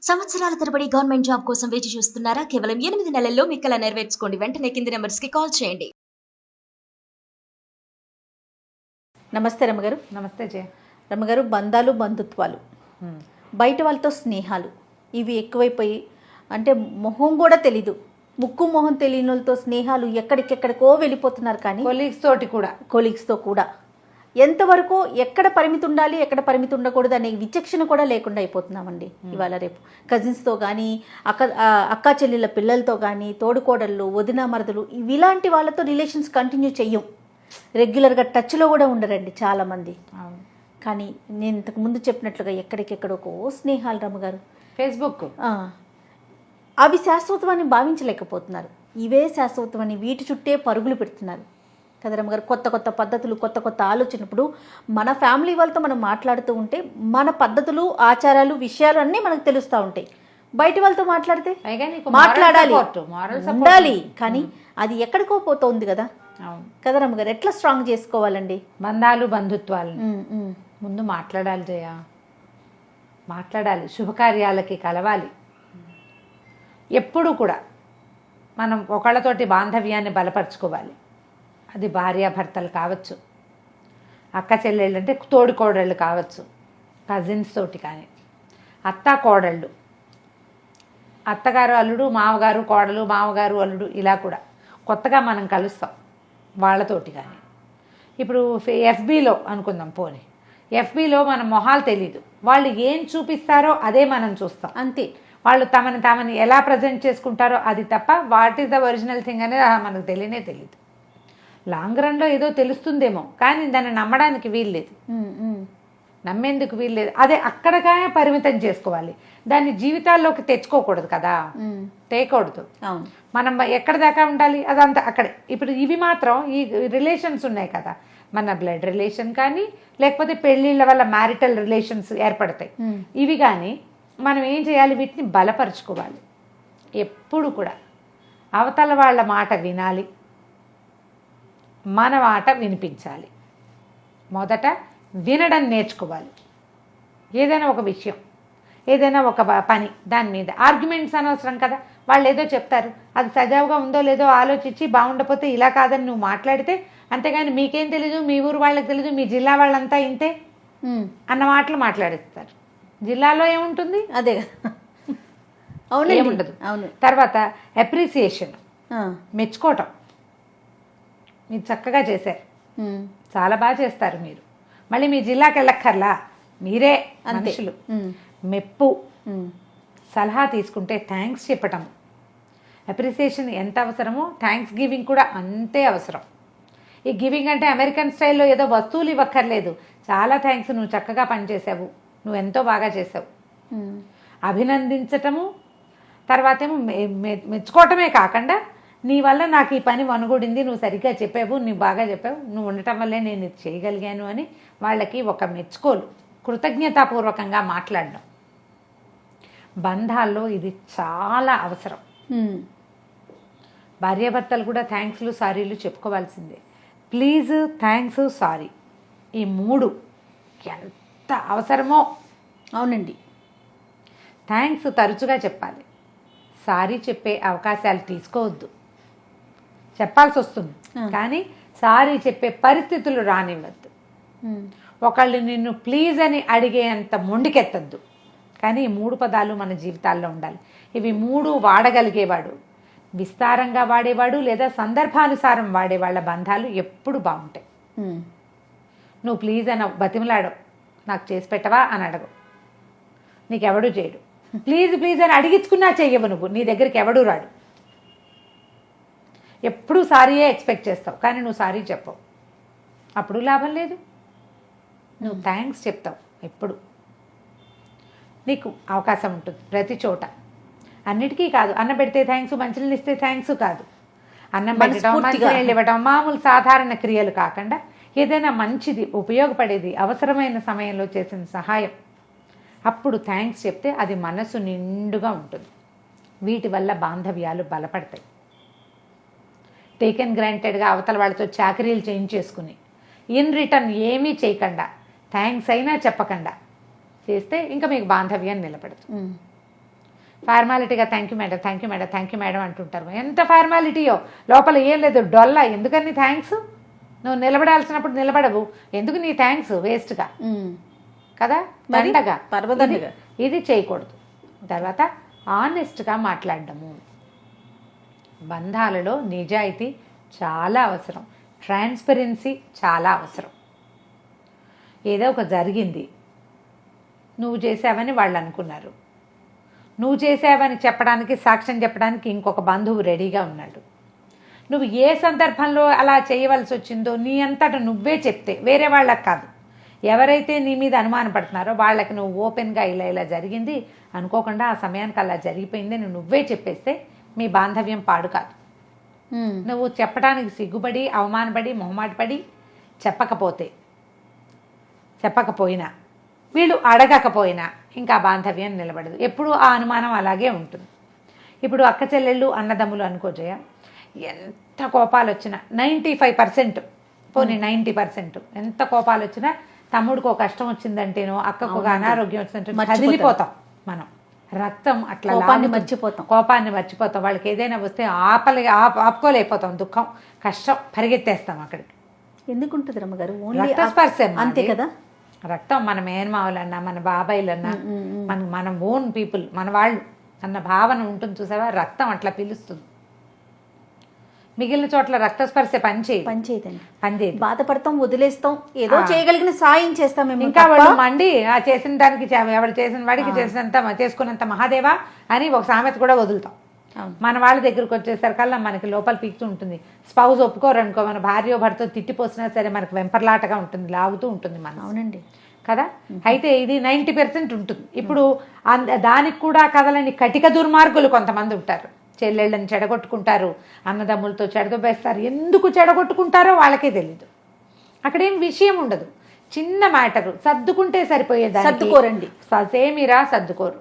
సంవత్సరాల తరబడి government job కోసం వేచి చూస్తున్నారా? కేవలం 8 నెలల్లో మీ కల నెరవేర్చుకోండి. వెంటనే కింది నంబర్స్‌కి కాల్ చేయండి. నమస్తే రమ్మగారు. నమస్తే జయ. రమ్మగారు, బంధాలు బంధుత్వాలు, బయట వాళ్ళతో స్నేహాలు ఇవి ఎక్కువైపోయి, అంటే మొహం కూడా తెలీదు, ముక్కు మొహం తెలియని వాళ్ళతో స్నేహాలు ఎక్కడికెక్కడికో వెళ్ళిపోతున్నారు. కానీ కొలీగ్స్తో కూడా ఎంతవరకు ఎక్కడ పరిమితి ఉండాలి, ఎక్కడ పరిమితి ఉండకూడదు అనే విచక్షణ కూడా లేకుండా అయిపోతున్నామండి ఇవాళ రేపు. కజిన్స్తో కానీ, అక్కా చెల్లెళ్ళ పిల్లలతో కానీ, తోడుకోడళ్ళు, వదిన మరదలు ఇలాంటి వాళ్ళతో రిలేషన్స్ కంటిన్యూ చెయ్యం. రెగ్యులర్గా టచ్లో కూడా ఉండరండి చాలామంది. కానీ నేను ఇంతకు ముందు చెప్పినట్లుగా ఎక్కడికెక్కడికో స్నేహాలు రమ్మగారు, ఫేస్బుక్ అవి శాశ్వతమని భావించలేకపోతున్నారు. ఇవే శాశ్వతమని వీటి చుట్టే పరుగులు పెడుతున్నారు కదా రమ్మగారు. కొత్త కొత్త పద్ధతులు, కొత్త కొత్త ఆలోచనప్పుడు మన ఫ్యామిలీ వాళ్ళతో మనం మాట్లాడుతూ ఉంటే మన పద్ధతులు, ఆచారాలు, విషయాలు అన్నీ మనకు తెలుస్తూ ఉంటాయి. బయట వాళ్ళతో మాట్లాడితే మాట్లాడాలి, ఉండాలి, కానీ అది ఎక్కడికో పోతుంది కదా. కదా రమ్మగారు, ఎట్లా స్ట్రాంగ్ చేసుకోవాలండి బంధాలు బంధుత్వాలు? ముందు మాట్లాడాలి జయ, మాట్లాడాలి, శుభకార్యాలకి కలవాలి. ఎప్పుడు కూడా మనం ఒకళ్ళతోటి బాంధవ్యాన్ని బలపరుచుకోవాలి. అది భార్యాభర్తలు కావచ్చు, అక్క చెల్లెళ్ళు అంటే తోడుకోడళ్ళు కావచ్చు, కజిన్స్ తోటి కానీ, అత్త కోడళ్ళు, అత్తగారు అల్లుడు, మామగారు కోడలు, మామగారు అల్లుడు, ఇలా కూడా కొత్తగా మనం కలుస్తాం వాళ్ళతోటి. కానీ ఇప్పుడు ఎఫ్బీలో అనుకుందాం, పోనీ ఎఫ్బీలో మన మొహాలు తెలీదు, వాళ్ళు ఏం చూపిస్తారో అదే మనం చూస్తాం అంతే. వాళ్ళు తమని ఎలా ప్రజెంట్ చేసుకుంటారో అది తప్ప what is the original thing అనేది మనకు తెలియనే తెలియదు. లాంగ్ రన్లో ఏదో తెలుస్తుందేమో, కానీ దాన్ని నమ్మడానికి వీల్లేదు, నమ్మేందుకు వీల్లేదు. అదే అక్కడగా పరిమితం చేసుకోవాలి, దాన్ని జీవితాల్లోకి తెచ్చుకోకూడదు కదా, తేకూడదు. మనం ఎక్కడ దాకా ఉండాలి అదంతా అక్కడే. ఇప్పుడు ఇవి మాత్రం ఈ రిలేషన్స్ ఉన్నాయి కదా, మన బ్లడ్ రిలేషన్ కానీ, లేకపోతే పెళ్ళిళ్ళ వల్ల మ్యారిటల్ రిలేషన్స్ ఏర్పడతాయి. ఇవి కానీ మనం ఏం చేయాలి, వీటిని బలపరుచుకోవాలి. ఎప్పుడు కూడా అవతల వాళ్ళ మాట వినాలి, మన మాట వినిపించాలి. మొదట వినడం నేర్చుకోవాలి. ఏదైనా ఒక విషయం, ఏదైనా ఒక పని, దాని మీద ఆర్గ్యుమెంట్స్ అనవసరం కదా. వాళ్ళు ఏదో చెప్తారు, అది సజావుగా ఉందో లేదో ఆలోచించి బాగుండకపోతే ఇలా కాదని నువ్వు మాట్లాడితే, అంతేగాని మీకేం తెలీదు, మీ ఊరు వాళ్ళకి తెలీదు, మీ జిల్లా వాళ్ళంతా ఇంతే అన్న మాటలు మాట్లాడిస్తారు. జిల్లాలో ఏముంటుంది, అదే అవును, ఏముండదు. అవును. తర్వాత అప్రిసియేషన్, మెచ్చుకోవటం. మీరు చక్కగా చేశారు, చాలా బాగా చేస్తారు మీరు, మళ్ళీ మీ జిల్లాకి వెళ్ళక్కర్లా, మీరే మనుషులు. మెప్పు, సలహా తీసుకుంటే థ్యాంక్స్ చెప్పటం, అప్రిసియేషన్ ఎంత అవసరమో థ్యాంక్స్ గివింగ్ కూడా అంతే అవసరం. ఈ గివింగ్ అంటే అమెరికన్ స్టైల్లో ఏదో వస్తువులు ఇవ్వక్కర్లేదు, చాలా థ్యాంక్స్, నువ్వు చక్కగా పనిచేసావు, నువ్వు ఎంతో బాగా చేసావు, అభినందించటము. తర్వాత ఏమో మెచ్చుకోవటమే కాకుండా, నీ వల్ల నాకు ఈ పని వనగూడింది, నువ్వు సరిగ్గా చెప్పావు, నువ్వు బాగా చెప్పావు, నువ్వు ఉండటం వల్లే నేను ఇది చేయగలిగాను అని వాళ్ళకి ఒక మెచ్చుకోలు, కృతజ్ఞతాపూర్వకంగా మాట్లాడడం. బంధాల్లో ఇది చాలా అవసరం. భార్యాభర్తలు కూడా థ్యాంక్స్లు, సారీలు చెప్పుకోవాల్సిందే. ప్లీజ్, థ్యాంక్స్, సారీ, ఈ మూడు ఎంత అవసరమో. అవునండి, థ్యాంక్స్ తరచుగా చెప్పాలి, సారీ చెప్పే అవకాశాలు తీసుకోవద్దు. చెప్పాల్సి వస్తుంది కానీ సారీ చెప్పే పరిస్థితులు రానివ్వద్దు. ఒకళ్ళు నిన్ను ప్లీజ్ అని అడిగేంత మొండికెత్తద్దు. కానీ ఈ మూడు పదాలు మన జీవితాల్లో ఉండాలి. ఇవి మూడు వాడగలిగేవాడు, విస్తారంగా వాడేవాడు లేదా సందర్భానుసారం వాడేవాళ్ళ బంధాలు ఎప్పుడు బాగుంటాయి. నువ్వు ప్లీజ్ అని బతిమలాడవు, నాకు చేసి పెట్టవా అని అడగవు, నీకెవడూ చేయడు. ప్లీజ్ ప్లీజ్ అని అడిగించుకున్నా చెయ్యవు నువ్వు, నీ దగ్గరికి ఎవడూ రాడు. ఎప్పుడు సారీయే ఎక్స్పెక్ట్ చేస్తావు, కానీ నువ్వు సారీ చెప్పవు, అప్పుడు లాభం లేదు. నువ్వు థ్యాంక్స్ చెప్తావు, ఎప్పుడు నీకు అవకాశం ఉంటుంది ప్రతి చోట. అన్నిటికీ కాదు, అన్నం పెడితే థ్యాంక్స్, మంచినీళ్ళు ఇస్తే థ్యాంక్స్ కాదు, అన్నం పెట్టడం, మంచినీళ్ళు ఇవ్వడం, మామూలు సాధారణ క్రియలు కాకుండా ఏదైనా మంచిది, ఉపయోగపడేది, అవసరమైన సమయంలో చేసిన సహాయం, అప్పుడు థ్యాంక్స్ చెప్తే అది మనసు నిండుగా ఉంటుంది. వీటి వల్ల బాంధవ్యాలు బలపడతాయి. టేకెన్ గ్రాంటెడ్గా అవతల వాళ్ళతో చాకరీలు చేయించేసుకుని ఇన్ రిటర్న్ ఏమీ చేయకుండా, థ్యాంక్స్ అయినా చెప్పకుండా చేస్తే ఇంకా మీకు బాంధవ్యాన్ని నిలబడదు. ఫార్మాలిటీగా thank you madam, thank you madam, thank you madam అంటుంటారు. ఎంత ఫార్మాలిటీయో, లోపల ఏం లేదు, డొల్లా. ఎందుకని థ్యాంక్స్? నువ్వు నిలబడాల్సినప్పుడు నిలబడవు, ఎందుకు నీ థ్యాంక్స్ వేస్ట్గా కదా, దండగా, పర్వదండగా. ఇది చేయకూడదు. తర్వాత ఆనెస్ట్గా మాట్లాడడము. బంధాలలో నిజాయితీ చాలా అవసరం, ట్రాన్స్పరెన్సీ చాలా అవసరం. ఏదో ఒక జరిగింది, నువ్వు చేసావని వాళ్ళు అనుకున్నారు, నువ్వు చేసావని చెప్పడానికి, సాక్ష్యం చెప్పడానికి ఇంకొక బంధువు రెడీగా ఉన్నాడు. నువ్వు ఏ సందర్భంలో అలా చేయవలసి వచ్చిందో నీ అంతటా నువ్వే చెప్తే, వేరే వాళ్ళకి కాదు, ఎవరైతే నీ మీద అనుమానపడుతున్నారో వాళ్ళకి నువ్వు ఓపెన్గా ఇలా జరిగింది, అనుకోకుండా ఆ సమయానికి అలా జరిగిపోయింది అని నువ్వే చెప్పేస్తే మీ బాంధవ్యం పాడు కాదు. నువ్వు చెప్పడానికి సిగ్గుపడి, అవమానపడి, మొహమాటపడి చెప్పకపోయినా, వీళ్ళు అడగకపోయినా ఇంకా బాంధవ్యం నిలబడదు. ఎప్పుడు ఆ అనుమానం అలాగే ఉంటుంది. ఇప్పుడు అక్క చెల్లెళ్ళు, అన్నదమ్ములు అనుకోజయ, ఎంత కోపాలు వచ్చినా 95%, పోనీ 90%, ఎంత కోపాలు వచ్చినా తమ్ముడికి ఒక కష్టం వచ్చిందంటేనో, అక్కకు ఒక అనారోగ్యం వచ్చిందంటే కదిలిపోతాం మనం. రక్తం అట్లా కోపాన్ని మర్చిపోతాం. వాళ్ళకి ఏదైనా వస్తే ఆపుకోలేకపోతాం, దుఃఖం, కష్టం, పరిగెత్తేస్తాం అక్కడికి. ఎందుకుంటుంది రమ్మగారు? రక్తస్పర్శం అంతే కదా. రక్తం మన మేనమావులన్నా, మన బాబాయిలన్నా, మన ఓన్ పీపుల్, మన వాళ్ళు అన్న భావన ఉంటుంది చూసావా, రక్తం అట్లా పిలుస్తుంది. మిగిలిన చోట్ల రక్తస్పర్శ పనిచేయదు. బాధపడతాం, వదిలేస్తాం, ఏదో చేయగలిగిన సాయం చేస్తాం. ఇంకా వాళ్ళు మండి చేసిన దానికి, ఎవరు చేసిన వాడికి చేసినంత చేసుకున్నంత మహాదేవా అని ఒక సామెత కూడా వదులుతాం. మన వాళ్ళ దగ్గరకు వచ్చేసరికల్లా మనకి లోపల పీకుతూ ఉంటుంది. స్పౌజ్ ఒప్పుకోరనుకో, మన భార్య భర్త తిట్టిపోసినా సరే మనకు వెంపర్లాటగా ఉంటుంది, లాగుతూ ఉంటుంది మనం. అవునండి కదా. అయితే ఇది 90% ఉంటుంది. ఇప్పుడు దానికి కూడా కదలని కటిక దుర్మార్గులు కొంతమంది ఉంటారు. చెల్లెళ్ళని చెడగొట్టుకుంటారు, అన్నదమ్ములతో చెడదొబ్బేస్తారు. ఎందుకు చెడగొట్టుకుంటారో వాళ్ళకే తెలీదు. అక్కడేం విషయం ఉండదు, చిన్న మ్యాటరు, సర్దుకుంటే సరిపోయేది. సర్దుకోరండి, సేమిరా సర్దుకోరు.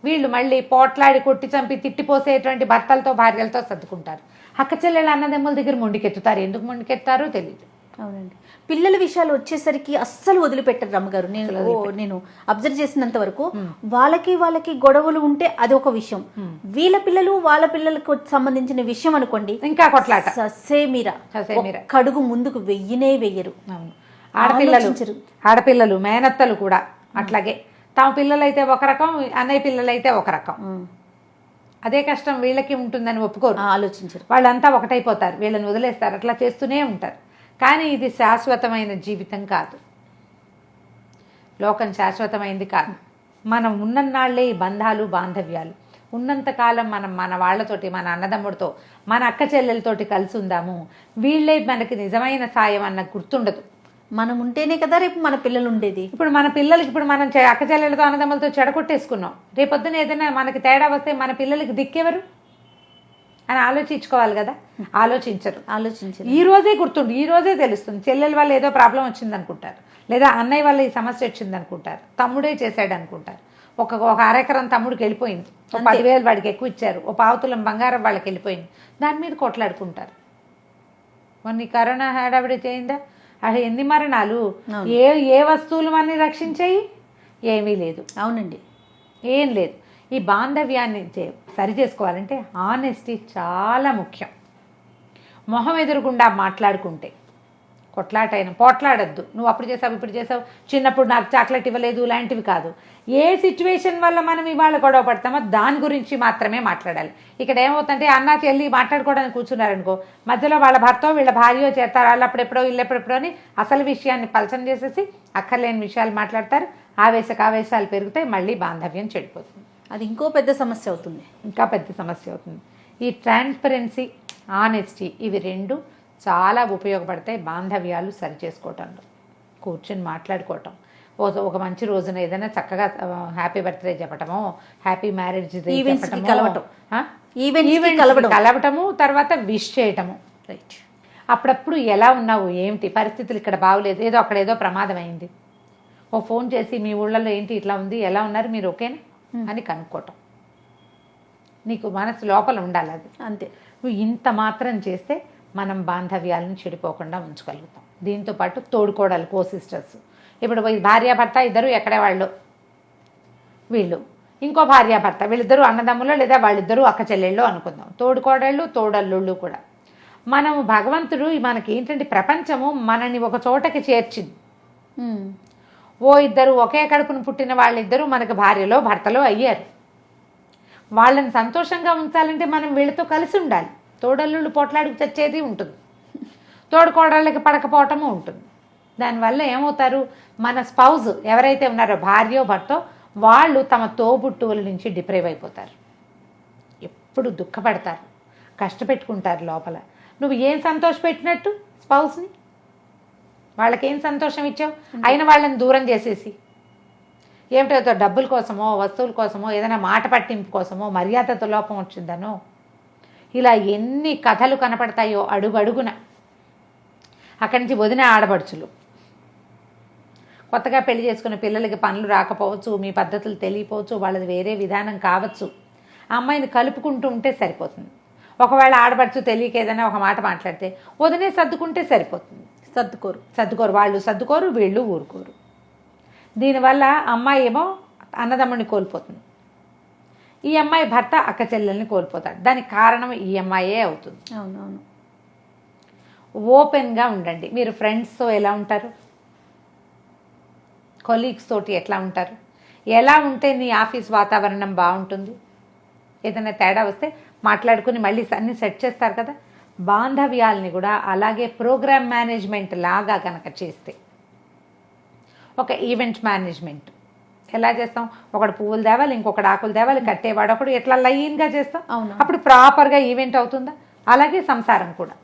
వీళ్ళు మళ్ళీ పోట్లాడి, కొట్టి చంపి, తిట్టిపోసేటువంటి భర్తలతో, భార్యలతో సర్దుకుంటారు. అక్క చెల్లెళ్ళ, అన్నదమ్ముల దగ్గర మొండికెత్తుతారు. ఎందుకు మొండికెత్తారో తెలియదు. అవునండి. పిల్లల విషయాలు వచ్చేసరికి అస్సలు వదిలిపెట్టరు రమ్మగారు. నేను అబ్జర్వ్ చేసినంత వరకు వాళ్ళకి గొడవలు ఉంటే అది ఒక విషయం, వీళ్ళ పిల్లలు వాళ్ళ పిల్లలకు సంబంధించిన విషయం అనుకోండి, ఇంకా కొట్లాట, ససేమిరా, కడుగు ముందుకు వెయ్యరు. ఆడపిల్లలు, మేనత్తలు కూడా అట్లాగే. తమ పిల్లలైతే ఒక రకం, అన్నయ్య పిల్లలైతే ఒక రకం. అదే కష్టం వీళ్ళకి ఉంటుందని ఒప్పుకోరు, ఆలోచించరు. వాళ్ళంతా ఒకటైపోతారు, వీళ్ళని వదిలేస్తారు, అట్లా చేస్తూనే ఉంటారు. కానీ ఇది శాశ్వతమైన జీవితం కాదు, లోకం శాశ్వతమైంది కాదు. మనం ఉన్నన్నాళ్లే ఈ బంధాలు, బాంధవ్యాలు ఉన్నంతకాలం మనం మన వాళ్ళతోటి, మన అన్నదమ్ముడితో, మన అక్క చెల్లెలతోటి కలిసి ఉందాము. వీళ్ళే మనకి నిజమైన సాయం అన్న గుర్తుండదు. మనం ఉంటేనే కదా రేపు మన పిల్లలు ఉండేది. ఇప్పుడు మన పిల్లలకి, ఇప్పుడు మనం అక్క చెల్లెలతో, అన్నదమ్ములతో చెడగొట్టేసుకున్నాం, రేపొద్దున ఏదైనా మనకి తేడా వస్తే మన పిల్లలకి దిక్కెవరు అని ఆలోచించుకోవాలి కదా. ఆలోచించరు. ఈ రోజే గుర్తుండు, ఈ రోజే తెలుస్తుంది. చెల్లెల వల్ల ఏదో ప్రాబ్లం వచ్చింది అనుకుంటారు, లేదా అన్నయ్య వల్ల ఈ సమస్య వచ్చింది అనుకుంటారు, తమ్ముడే చేశాడు అనుకుంటారు. ఒక అరెకరం తమ్ముడికి వెళ్ళిపోయింది, 10,000 వాడికి ఎక్కువ ఇచ్చారు, ఓ పావుతులం బంగారం వాళ్ళకి వెళ్ళిపోయింది, దాని మీద కొట్లాడుకుంటారు. మొన్న కరోనా హడావిడి చేయిందా, అది ఎన్ని మరణాలు, ఏ వస్తువులు మనని రక్షించాయి? ఏమీ లేదు. అవునండి, ఏం లేదు. ఈ బాంధవ్యాన్ని సరి చేసుకోవాలంటే ఆనెస్టీ చాలా ముఖ్యం. మొహం ఎదురుగుండా మాట్లాడుకుంటే, పోట్లాడద్దు. నువ్వు అప్పుడు చేసావు, ఇప్పుడు చేసావు, చిన్నప్పుడు నాకు చాక్లెట్ ఇవ్వలేదు, ఇలాంటివి కాదు. ఏ సిచ్యువేషన్ వల్ల మనం ఇవాళ గొడవ పడతామో దాని గురించి మాత్రమే మాట్లాడాలి. ఇక్కడ ఏమవుతుందంటే అన్న చెల్లి మాట్లాడుకోవడానికి కూర్చున్నారనుకో, మధ్యలో వాళ్ళ భర్త వీళ్ళ భార్య చేస్తారు, వాళ్ళు అప్పుడెప్పుడో వీళ్ళెప్పుడెప్పుడో అని అసలు విషయాన్ని పలచన చేసేసి అక్కర్లేని విషయాలు మాట్లాడతారు. ఆవేశాలు పెరుగుతాయి, మళ్ళీ బాంధవ్యం చెడిపోతుంది. అది ఇంకో పెద్ద సమస్య అవుతుంది, ఇంకా పెద్ద సమస్య అవుతుంది. ఈ ట్రాన్స్పరెన్సీ, ఆనెస్టీ, ఇవి రెండు చాలా ఉపయోగపడతాయి బాంధవ్యాలు సరి చేసుకోవటంలో. కూర్చొని మాట్లాడుకోవటం, ఒక మంచి రోజున ఏదైనా చక్కగా హ్యాపీ బర్త్డే చెప్పటము, హ్యాపీ మ్యారేజ్ కలవటము, తర్వాత విష్ చేయటము. రైట్. అప్పుడప్పుడు ఎలా ఉన్నావు, ఏమిటి పరిస్థితులు, ఇక్కడ బాగోలేదు, ఏదో అక్కడ ఏదో ప్రమాదం అయింది, ఓ ఫోన్ చేసి మీ ఊళ్ళలో ఏంటి ఇట్లా ఉంది, ఎలా ఉన్నారు, మీరు ఓకేనా అని కనుక్కోవటం. నీకు మనసు లోపల ఉండాలి అది. అంతే. నువ్వు ఇంత మాత్రం చేస్తే మనం బాంధవ్యాలను చెడిపోకుండా ఉంచగలుగుతాం. దీంతోపాటు తోడుకోవడాలు, కో సిస్టర్స్. ఇప్పుడు భార్యాభర్త ఇద్దరు ఎక్కడే వాళ్ళు, వీళ్ళు ఇంకో భార్యాభర్త, వీళ్ళిద్దరూ అన్నదమ్ములో లేదా వాళ్ళిద్దరూ అక్క చెల్లెళ్ళు అనుకుందాం, తోడుకోడళ్ళు తోడల్లుళ్ళు కూడా. మనము భగవంతుడు మనకి ఏంటంటే ప్రపంచము మనని ఒక చోటకి చేర్చింది. ఓ ఇద్దరు ఒకే కడుపును పుట్టిన వాళ్ళిద్దరూ మనకు భార్యలో భర్తలో అయ్యారు. వాళ్ళని సంతోషంగా ఉంచాలంటే మనం వీళ్ళతో కలిసి ఉండాలి. తోడల్లుళ్ళు పోట్లాడికి చచ్చేది ఉంటుంది, తోడుకోడళ్ళకి పడకపోవటము ఉంటుంది. దానివల్ల ఏమవుతారు, మన స్పౌజ్ ఎవరైతే ఉన్నారో భార్యో భర్తో వాళ్ళు తమ తోబుట్టువుల నుంచి డిప్రైవ్ అయిపోతారు. ఎప్పుడు దుఃఖపడతారు, కష్టపెట్టుకుంటారు లోపల. నువ్వు ఏం సంతోషపెట్టినట్టు స్పౌస్ని, వాళ్ళకేం సంతోషం ఇచ్చావు? అయిన వాళ్ళని దూరం చేసేసి ఏమిటో డబ్బుల కోసమో వస్తువుల కోసమో ఏదైనా మాట పట్టింపు కోసమో మర్యాదతో లోపం వచ్చిందనో ఇలా ఎన్ని కథలు కనపడతాయో అడుగు అడుగున. అక్కడి నుంచి వదిన ఆడపడుచులు, కొత్తగా పెళ్లి చేసుకున్న పిల్లలకి పనులు రాకపోవచ్చు, మీ పద్ధతులు తెలియపోవచ్చు, వాళ్ళది వేరే విధానం కావచ్చు. ఆ అమ్మాయిని కలుపుకుంటూ ఉంటే సరిపోతుంది. ఒకవేళ ఆడపడుచు తెలియక ఏదైనా ఒక మాట మాట్లాడితే వదినే సర్దుకుంటే సరిపోతుంది. సర్దుకోరు, వాళ్ళు సర్దుకోరు, వీళ్ళు ఊరుకోరు. దీనివల్ల అమ్మాయి ఏమో అన్నదమ్ముడిని కోల్పోతుంది, ఈ అమ్మాయి భర్త అక్క చెల్లెల్ని కోల్పోతాడు. దానికి కారణం ఈ అమ్మాయే అవుతుంది. అవునవును. ఓపెన్గా ఉండండి. మీరు ఫ్రెండ్స్తో ఎలా ఉంటారు, కొలీగ్స్ తోటి ఎట్లా ఉంటారు, ఎలా ఉంటే నీ ఆఫీస్ వాతావరణం బాగుంటుంది. ఏదైనా తేడా వస్తే మాట్లాడుకుని మళ్ళీ అన్నీ సెట్ చేస్తారు కదా. బాంధవ్యాలని కూడా అలాగే ప్రోగ్రామ్ మేనేజ్మెంట్ లాగా కనుక చేస్తే, ఒక ఈవెంట్ మేనేజ్మెంట్ ఎలా చేస్తాం, ఒకడు పువ్వులు తేవాలి, ఇంకొకటి ఆకులు తేవాలి, కట్టేవాడు ఒకడు, ఎట్లా లైన్గా చేస్తాం. అవును. అప్పుడు ప్రాపర్గా ఈవెంట్ అవుతుందా? అలాగే సంసారం కూడా.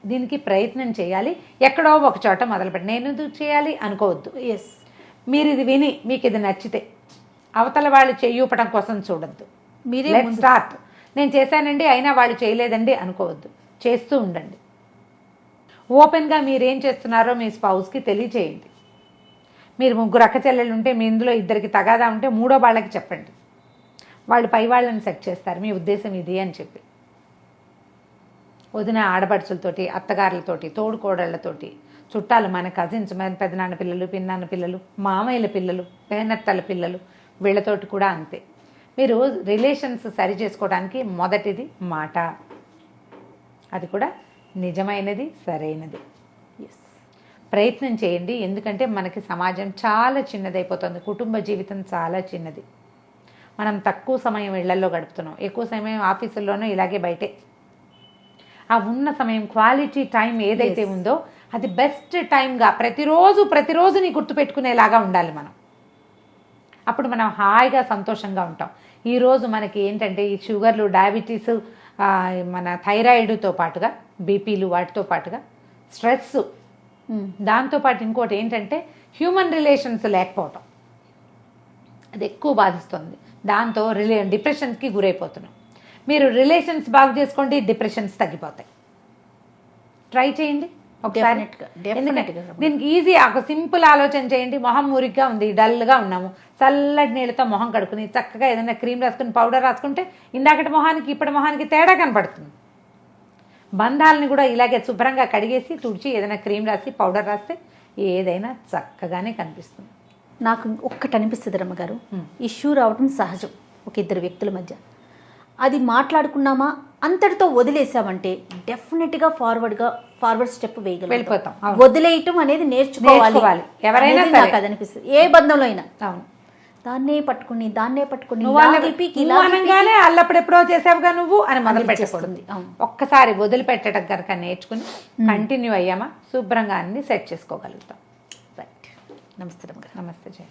దీనికి ప్రయత్నం చేయాలి. ఎక్కడో ఒక చోట మొదలుపెట్టి నేను ఎందుకు చేయాలి అనుకోవద్దు. ఎస్, మీరు ఇది విని మీకు ఇది నచ్చితే అవతల వాళ్ళు చేయూపడం కోసం చూడొద్దు. మీరే స్టార్ట్. నేను చేశానండి అయినా వాళ్ళు చేయలేదండి అనుకోవద్దు, చేస్తూ ఉండండి. ఓపెన్గా మీరేం చేస్తున్నారో మీ స్పౌస్కి తెలియచేయండి. మీరు ముగ్గురు అక్క చెల్లెళ్ళు ఉంటే మీ ఇందులో ఇద్దరికి తగాదా ఉంటే మూడో వాళ్ళకి చెప్పండి. వాళ్ళు పై వాళ్ళని సెట్ చేస్తారు, మీ ఉద్దేశం ఇది అని చెప్పి. వదిన ఆడపడుచులతోటి, అత్తగారులతోటి, తోడుకోడళ్లతోటి, చుట్టాలు, మన కజిన్స్, మన పెదనాన్న పిల్లలు, పిన్నాన్న పిల్లలు, మామయ్యల పిల్లలు, పేనత్తల పిల్లలు, వీళ్ళతోటి కూడా అంతే. మీరు రిలేషన్స్ సరి చేసుకోవడానికి మొదటిది మాట, అది కూడా నిజమైనది, సరైనది. ఎస్, ప్రయత్నం చేయండి. ఎందుకంటే మనకి సమాజం చాలా చిన్నదైపోతుంది, కుటుంబ జీవితం చాలా చిన్నది. మనం తక్కువ సమయం ఇళ్లలో గడుపుతున్నాం, ఎక్కువ సమయం ఆఫీసుల్లోనూ ఇలాగే బయటే. ఆ ఉన్న సమయం క్వాలిటీ టైం ఏదైతే ఉందో అది బెస్ట్ టైంగా ప్రతిరోజుని గుర్తుపెట్టుకునేలాగా ఉండాలి మనం. అప్పుడు మనం హాయిగా సంతోషంగా ఉంటాం. ఈరోజు మనకి ఏంటంటే ఈ షుగర్లు, డయాబెటీస్, మన థైరాయిడ్తో పాటుగా బీపీలు, వాటితో పాటుగా స్ట్రెస్, దాంతోపాటు ఇంకోటి ఏంటంటే హ్యూమన్ రిలేషన్స్ లేకపోవటం, అది ఎక్కువ బాధిస్తుంది. దాంతో డిప్రెషన్స్కి గురైపోతున్నాం. మీరు రిలేషన్స్ బాగు చేసుకోండి, డిప్రెషన్స్ తగ్గిపోతాయి. ట్రై చేయండి ఒకసారి. దీనికి ఈజీ, ఒక సింపుల్ ఆలోచన చేయండి. మొహం మురిగ్గా ఉంది, డల్గా ఉన్నాము, చల్లటి నీళ్ళతో మొహం కడుక్కుని చక్కగా ఏదైనా క్రీమ్ రాసుకుని పౌడర్ రాసుకుంటే ఇందాకటి మొహానికి ఇప్పటి మొహానికి తేడా కనపడుతుంది. బంధాలని కూడా ఇలాగే శుభ్రంగా కడిగేసి తుడిచి ఏదైనా క్రీమ్ రాసి పౌడర్ రాస్తే ఏదైనా చక్కగానే కనిపిస్తుంది. నాకు ఒక్కటి అనిపిస్తుంది రమ్మగారు, ఇష్యూ రావడం సహజం ఒక ఇద్దరు వ్యక్తుల మధ్య. అది మాట్లాడుకున్నామా అంతటితో వదిలేసామంటే డెఫినెట్గా ఫార్వర్డ్ స్టెప్ వెళ్ళిపోతాం. వదిలేయటం అనేది నేర్చుకోవాలి ఎవరైనా. నాకు అది అనిపిస్తుంది, ఏ బంధంలో అయినా. అవును, దాన్నే పట్టుకుని అనగానే అల్లప్పుడెప్పుడో చేసావుగా నువ్వు అని మొదలు పెట్టకూడదు. ఒక్కసారి వదిలిపెట్టడం కనుక నేర్చుకుని కంటిన్యూ అయ్యామా శుభ్రంగా అన్ని సెట్ చేసుకోగలుగుతాం. రైట్. నమస్తే. నమస్తే జయ.